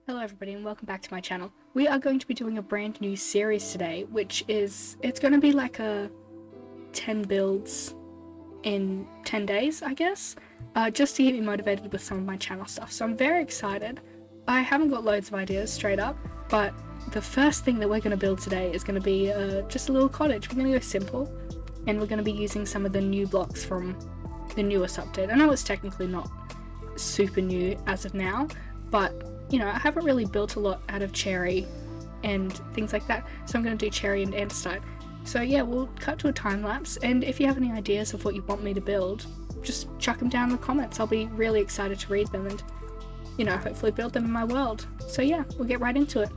Hello everybody and welcome back to my channel. We are going to be doing a brand new series today, it's going to be like a 10 builds in 10 days, I guess, just to get me motivated with some of my channel stuff. So I'm very excited. I haven't got loads of ideas straight up, but the first thing that we're going to build today is going to be just a little cottage. We're going to go simple, and we're going to be using some of the new blocks from the newest update. I know it's technically not super new as of now, but you know, I haven't really built a lot out of cherry and things like that, so I'm going to do cherry and andesite. So yeah, we'll cut to a time lapse, and if you have any ideas of what you want me to build, just chuck them down in the comments. I'll be really excited to read them and, you know, hopefully build them in my world. So yeah, we'll get right into it.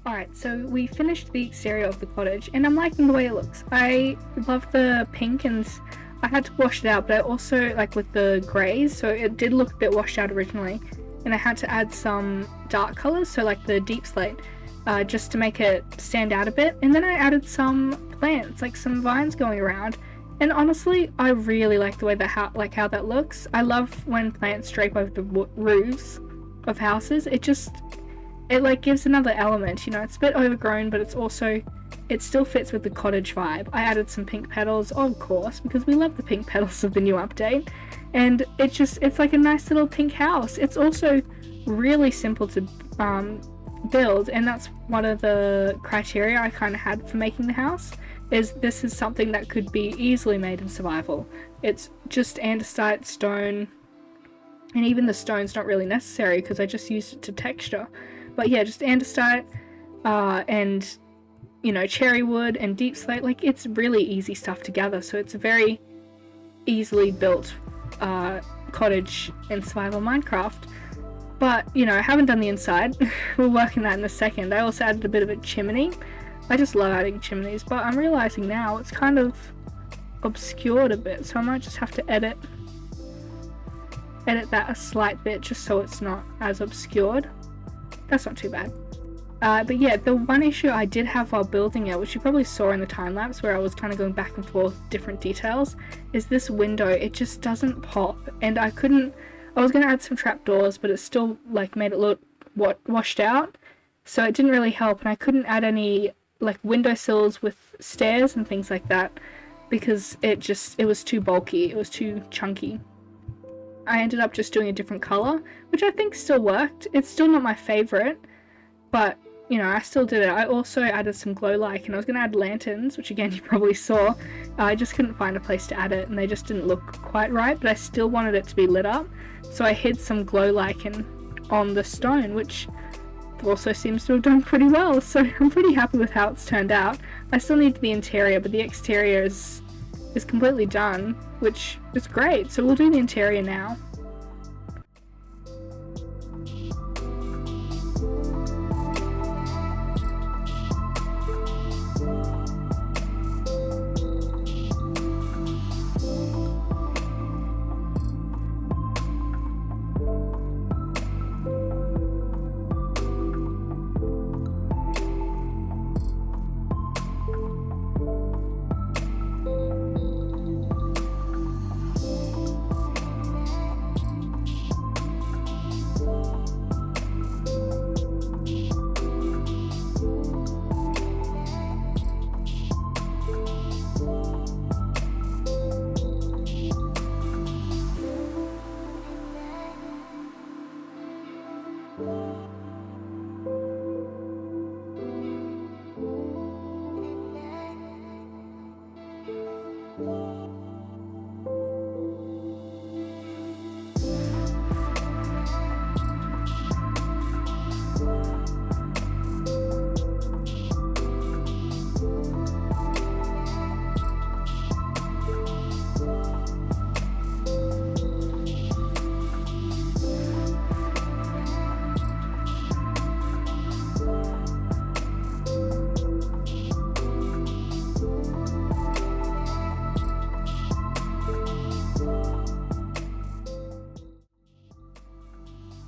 Alright, so we finished the exterior of the cottage, and I'm liking the way it looks. I love the pink, and I had to wash it out, but I also, like with the greys, so it did look a bit washed out originally, and I had to add some dark colours, so like the deep slate, just to make it stand out a bit, and then I added some plants, like some vines going around, and honestly, I really like the way that how that looks. I love when plants drape over the roofs of houses. It like gives another element, you know. It's a bit overgrown, but it still fits with the cottage vibe. I added some pink petals, of course, because we love the pink petals of the new update, and it's like a nice little pink house. It's also really simple to build, and that's one of the criteria I kind of had for making the house. This is something that could be easily made in survival. It's just andesite, stone, and even the stone's not really necessary because I just used it to texture. But yeah, just andesite, and, you know, cherry wood and deep slate. Like, it's really easy stuff to gather, so it's a very easily built cottage in survival Minecraft. But, you know, I haven't done the inside. We'll work on that in a second. I also added a bit of a chimney. I just love adding chimneys, but I'm realizing now it's kind of obscured a bit, so I might just have to edit that a slight bit just so it's not as obscured. That's not too bad. But yeah, the one issue I did have while building it, which you probably saw in the time lapse where I was kind of going back and forth different details, is this window. It just doesn't pop, and I was going to add some trapdoors, but it still like made it look washed out, so it didn't really help, and I couldn't add any like windowsills with stairs and things like that because it was too bulky, it was too chunky. I ended up just doing a different color, which I think still worked. It's still not my favorite, but you know, I still did it. I also added some glow like, and I was going to add lanterns, which again you probably saw. I just couldn't find a place to add it, and they just didn't look quite right, but I still wanted it to be lit up, so I hid some glow lichen on the stone, which also seems to have done pretty well, so I'm pretty happy with how it's turned out. I still need the interior, but the exterior is completely done, which is great, so we'll do the interior now.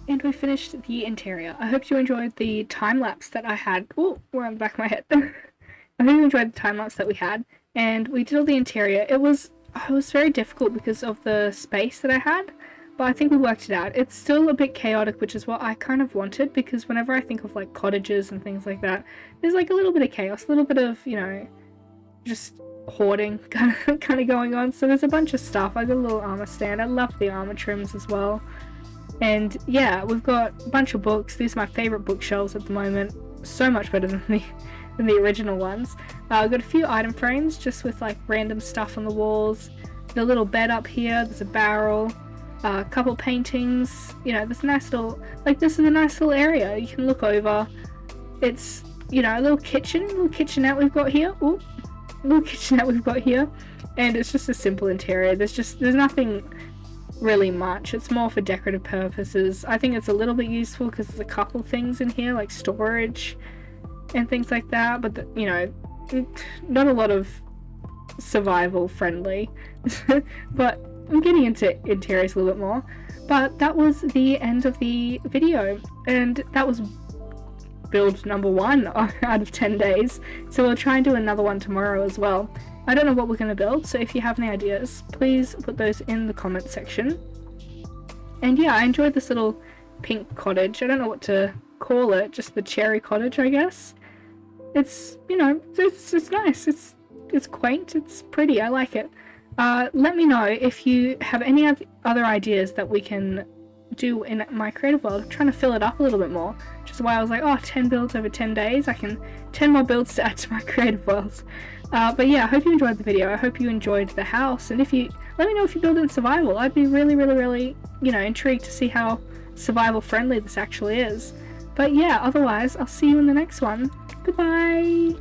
And we finished the interior. I hope you enjoyed the time-lapse that I had. Oh, we're on the back of my head. I hope you enjoyed the time-lapse that we had. And we did all the interior. It was very difficult because of the space that I had, but I think we worked it out. It's still a bit chaotic, which is what I kind of wanted, because whenever I think of like cottages and things like that, there's like a little bit of chaos, a little bit of, you know, just hoarding kind of going on. So there's a bunch of stuff. I got a little armor stand. I love the armor trims as well. And yeah, we've got a bunch of books. These are my favorite bookshelves at the moment. So much better than the original ones. I've got a few item frames just with like random stuff on the walls. The little bed up here. There's a barrel. A couple paintings. You know, there's a nice little, like, this is a nice little area you can look over. It's, you know, a little kitchenette we've got here. Ooh, little kitchenette we've got here. And it's just a simple interior. There's nothing really much. It's more for decorative purposes. I think it's a little bit useful because there's a couple things in here like storage, and things like that, but you know, not a lot of survival friendly. But I'm getting into interiors a little bit more. But that was the end of the video, and that was build number 1 out of 10 days. So we'll try and do another one tomorrow as well. I don't know what we're going to build, so if you have any ideas, please put those in the comment section. And yeah, I enjoyed this little pink cottage. I don't know what to call it, just the cherry cottage, I guess. It's, you know, it's nice. It's quaint, it's pretty, I like it. Let me know if you have any other ideas that we can do in my creative world. I'm trying to fill it up a little bit more, which is why I was like, oh, 10 builds over 10 days. I can 10 more builds to add to my creative worlds. But yeah, I hope you enjoyed the video. I hope you enjoyed the house, and if you let me know if you build in survival. I'd be really, you know, intrigued to see how survival friendly this actually is. But yeah, otherwise I'll see you in the next one. Goodbye.